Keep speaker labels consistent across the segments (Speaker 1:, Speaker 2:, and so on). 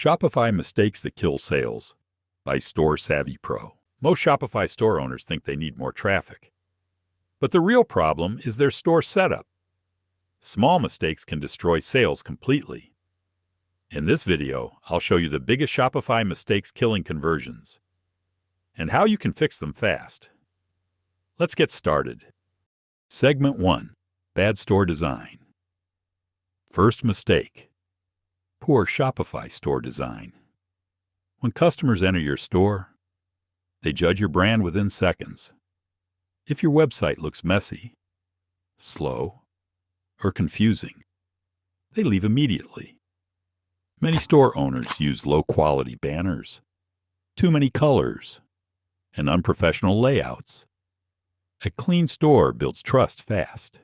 Speaker 1: Shopify Mistakes That Kill Sales by StoreSavvyPro. Most Shopify store owners think they need more traffic. But the real problem is their store setup. Small mistakes can destroy sales completely. In this video, I'll show you the biggest Shopify mistakes killing conversions and how you can fix them fast. Let's get started. Segment 1. Bad Store Design. First mistake. Poor Shopify store design. When customers enter your store, they judge your brand within seconds. If your website looks messy, slow, or confusing, they leave immediately. Many store owners use low-quality banners, too many colors, and unprofessional layouts. A clean store builds trust fast.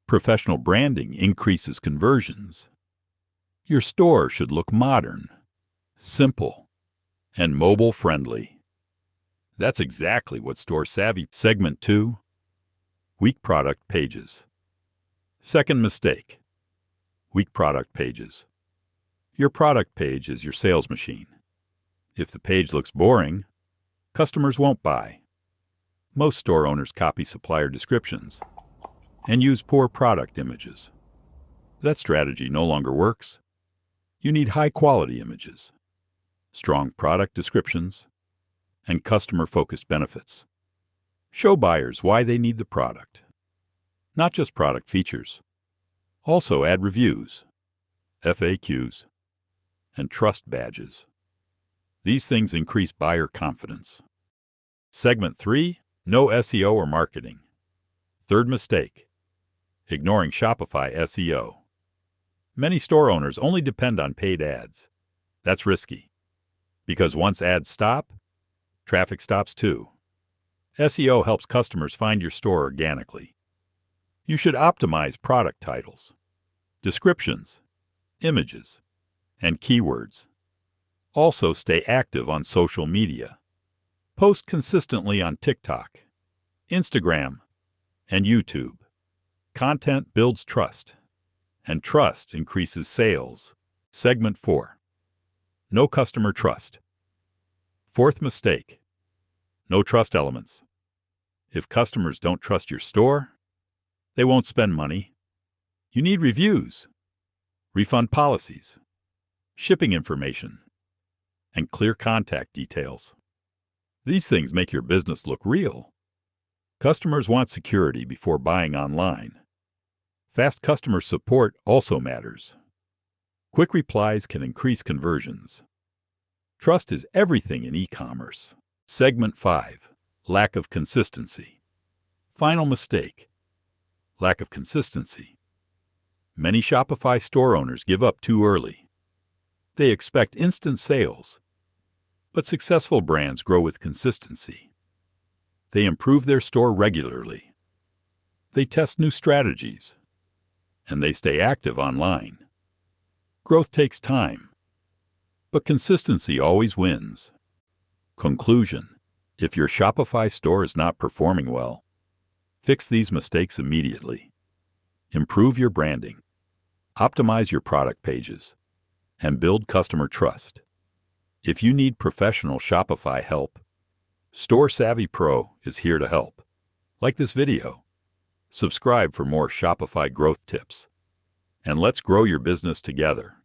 Speaker 1: Professional branding increases conversions. Your store should look modern, simple, and mobile-friendly. That's exactly what StoreSavvy. Segment 2. Weak product pages. Second mistake. Weak product pages. Your product page is your sales machine. If the page looks boring, customers won't buy. Most store owners copy supplier descriptions and use poor product images. That strategy no longer works. You need high-quality images, strong product descriptions, and customer-focused benefits. Show buyers why they need the product, not just product features. Also add reviews, FAQs, and trust badges. These things increase buyer confidence. Segment 3. No SEO or marketing. Third mistake. Ignoring Shopify SEO. Many store owners only depend on paid ads. That's risky, because once ads stop, traffic stops too. SEO helps customers find your store organically. You should optimize product titles, descriptions, images, and keywords. Also stay active on social media. Post consistently on TikTok, Instagram, and YouTube. Content builds trust, and trust increases sales. Segment 4. No customer trust. Fourth mistake. No trust elements. If customers don't trust your store, they won't spend money. You need reviews, refund policies, shipping information, and clear contact details. These things make your business look real. Customers want security before buying online. Fast customer support also matters. Quick replies can increase conversions. Trust is everything in e-commerce. Segment 5. Lack of consistency. Final mistake. Lack of consistency. Many Shopify store owners give up too early. They expect instant sales, but successful brands grow with consistency. They improve their store regularly. They test new strategies, and they stay active online. Growth takes time, but consistency always wins. Conclusion: if your Shopify store is not performing well, fix these mistakes immediately. Improve your branding, optimize your product pages, and build customer trust. If you need professional Shopify help, StoreSavvyPro is here to help. Like this video, subscribe for more Shopify growth tips, and let's grow your business together.